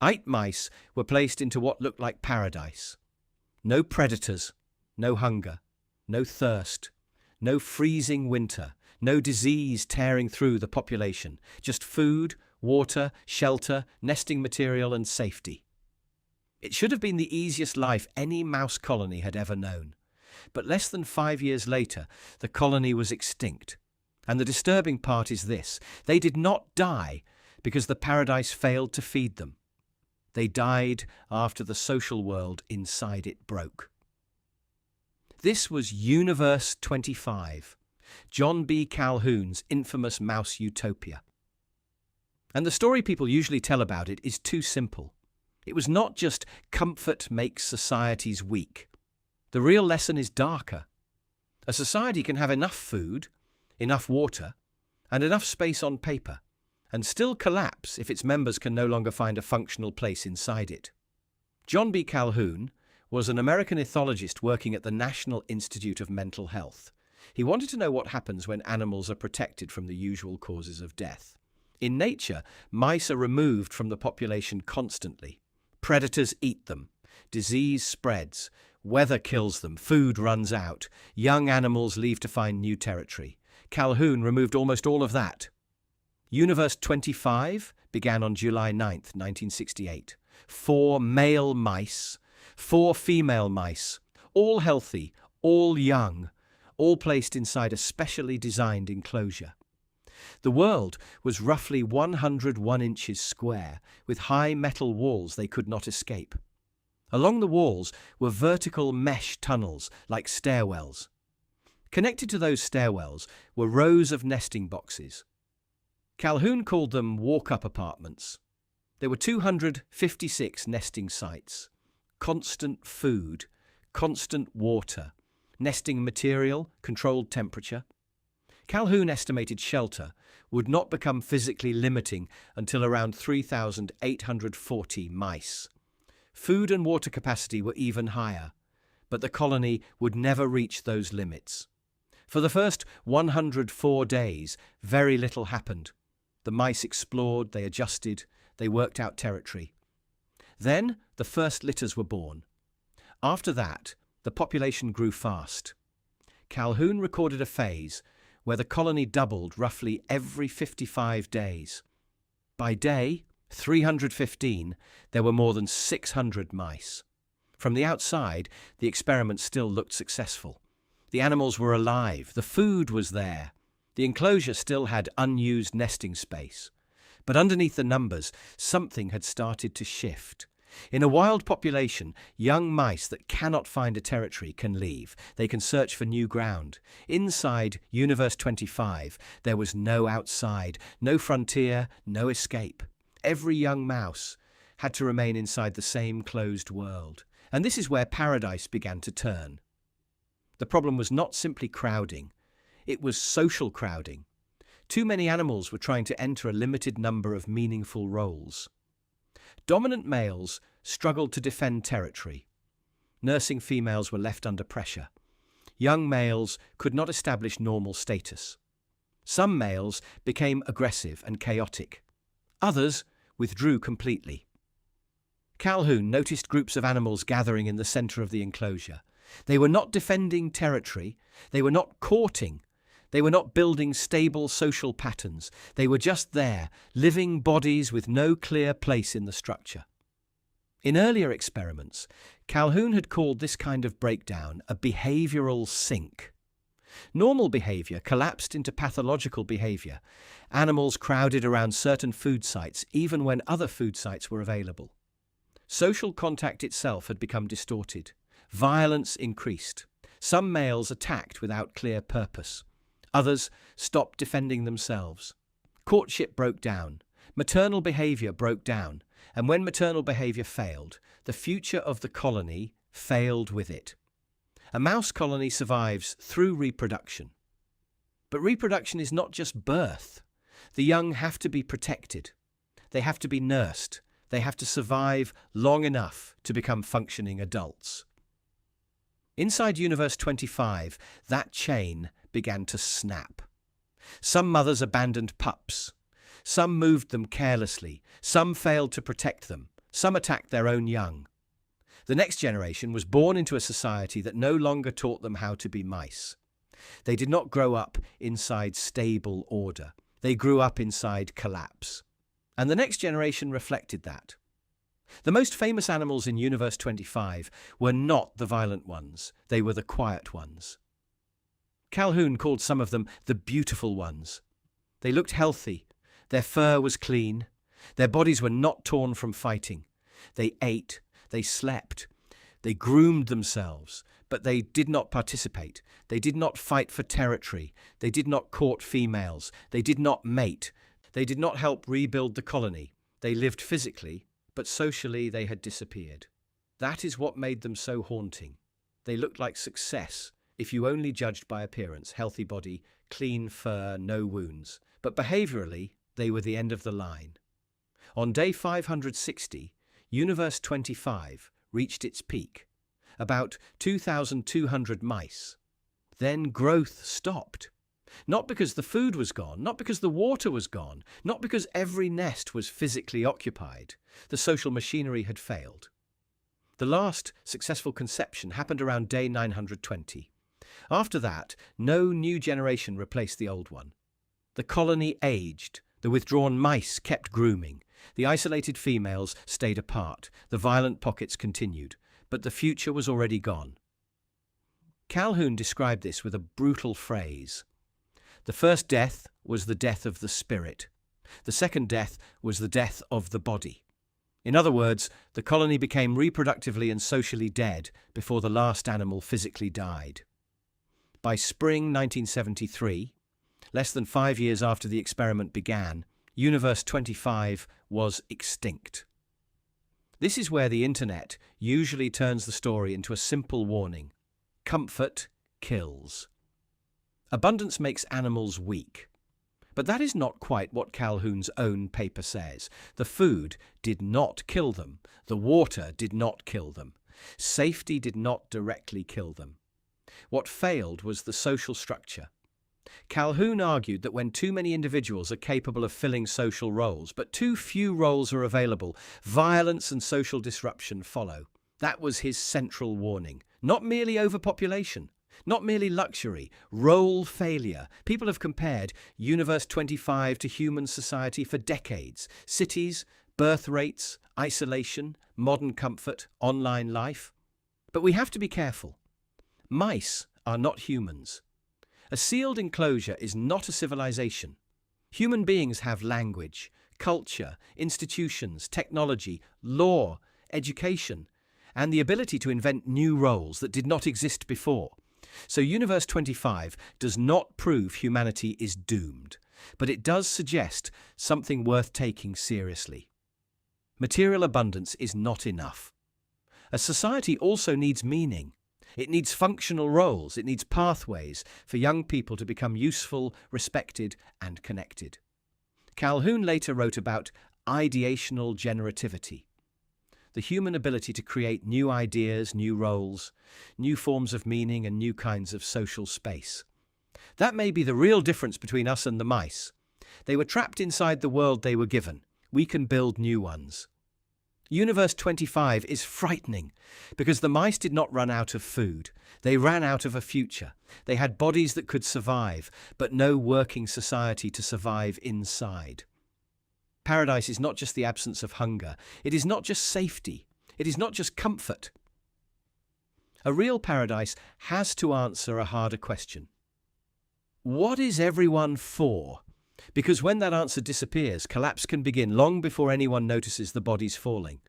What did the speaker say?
Mice were placed into what looked like paradise. No predators, no hunger, no thirst, no freezing winter, no disease tearing through the population, just food, water, shelter, nesting material, and safety. It should have been the easiest life any mouse colony had ever known. But less than 5 years later, the colony was extinct. And the disturbing part is this: they did not die because the paradise failed to feed them. They died after the social world inside it broke. This was Universe 25, John B. Calhoun's infamous mouse-utopia. And the story people usually tell about it is too simple. It was not just comfort makes societies weak. The real lesson is darker. A society can have enough food, enough water, and enough space on paper, and still collapse if its members can no longer find a functional place inside it. John B. Calhoun was an American ethologist working at the National Institute of Mental Health. He wanted to know what happens when animals are protected from the usual causes of death. In nature, mice are removed from the population constantly. Predators eat them. Disease spreads. Weather kills them. Food runs out. Young animals leave to find new territory. Calhoun removed almost all of that. Universe 25 began on July 9th, 1968. 4 male mice, 4 female mice, all healthy, all young, all placed inside a specially designed enclosure. The world was roughly 101 inches square, with high metal walls they could not escape. Along the walls were vertical mesh tunnels like stairwells. Connected to those stairwells were rows of nesting boxes. Calhoun called them walk-up apartments. There were 256 nesting sites. Constant food, constant water, nesting material, controlled temperature. Calhoun estimated shelter would not become physically limiting until around 3,840 mice. Food and water capacity were even higher, but the colony would never reach those limits. For the first 104 days, very little happened. The mice explored, they adjusted, they worked out territory. Then the first litters were born. After that, the population grew fast. Calhoun recorded a phase where the colony doubled roughly every 55 days. By day 315, there were more than 600 mice. From the outside, the experiment still looked successful. The animals were alive, the food was there. The enclosure still had unused nesting space. But underneath the numbers, something had started to shift. In a wild population, young mice that cannot find a territory can leave. They can search for new ground. Inside Universe 25, there was no outside, no frontier, no escape. Every young mouse had to remain inside the same closed world. And this is where paradise began to turn. The problem was not simply crowding. It was social crowding. Too many animals were trying to enter a limited number of meaningful roles. Dominant males struggled to defend territory. Nursing females were left under pressure. Young males could not establish normal status. Some males became aggressive and chaotic. Others withdrew completely. Calhoun noticed groups of animals gathering in the center of the enclosure. They were not defending territory. They were not courting. They were not building stable social patterns. They were just there, living bodies with no clear place in the structure. In earlier experiments, Calhoun had called this kind of breakdown a behavioral sink. Normal behavior collapsed into pathological behavior. Animals crowded around certain food sites even when other food sites were available. Social contact itself had become distorted. Violence increased. Some males attacked without clear purpose. Others stopped defending themselves. Courtship broke down. Maternal behavior broke down. And when maternal behavior failed, the future of the colony failed with it. A mouse colony survives through reproduction. But reproduction is not just birth. The young have to be protected. They have to be nursed. They have to survive long enough to become functioning adults. Inside Universe 25, that chain began to snap. Some mothers abandoned pups. Some moved them carelessly. Some failed to protect them. Some attacked their own young. The next generation was born into a society that no longer taught them how to be mice. They did not grow up inside stable order. They grew up inside collapse. And the next generation reflected that. The most famous animals in Universe 25 were not the violent ones, they were the quiet ones. Calhoun called some of them the beautiful ones. They looked healthy, their fur was clean, their bodies were not torn from fighting. They ate, they slept, they groomed themselves, but they did not participate. They did not fight for territory. They did not court females. They did not mate. They did not help rebuild the colony. They lived physically, but socially they had disappeared. That is what made them so haunting. They looked like success, if you only judged by appearance, healthy body, clean fur, no wounds. But behaviorally, they were the end of the line. On day 560, Universe 25 reached its peak, about 2,200 mice. Then growth stopped. Not because the food was gone, not because the water was gone, not because every nest was physically occupied. The social machinery had failed. The last successful conception happened around day 920. After that, no new generation replaced the old one. The colony aged. The withdrawn mice kept grooming. The isolated females stayed apart. The violent pockets continued. But the future was already gone. Calhoun described this with a brutal phrase. The first death was the death of the spirit. The second death was the death of the body. In other words, the colony became reproductively and socially dead before the last animal physically died. By spring 1973, less than 5 years after the experiment began, Universe 25 was extinct. This is where the internet usually turns the story into a simple warning. Comfort kills. Abundance makes animals weak. But that is not quite what Calhoun's own paper says. The food did not kill them. The water did not kill them. Safety did not directly kill them. What failed was the social structure. Calhoun argued that when too many individuals are capable of filling social roles, but too few roles are available, violence and social disruption follow. That was his central warning. Not merely overpopulation, not merely luxury, role failure. People have compared Universe 25 to human society for decades. Cities, birth rates, isolation, modern comfort, online life. But we have to be careful. Mice are not humans. A sealed enclosure is not a civilization. Human beings have language, culture, institutions, technology, law, education, and the ability to invent new roles that did not exist before. So Universe 25 does not prove humanity is doomed, but it does suggest something worth taking seriously. Material abundance is not enough. A society also needs meaning. It needs functional roles, it needs pathways for young people to become useful, respected, and connected. Calhoun later wrote about ideational generativity, the human ability to create new ideas, new roles, new forms of meaning, and new kinds of social space. That may be the real difference between us and the mice. They were trapped inside the world they were given. We can build new ones. Universe 25 is frightening because the mice did not run out of food. They ran out of a future. They had bodies that could survive, but no working society to survive inside. Paradise is not just the absence of hunger. It is not just safety. It is not just comfort. A real paradise has to answer a harder question. What is everyone for? Because when that answer disappears, collapse can begin long before anyone notices the bodies falling.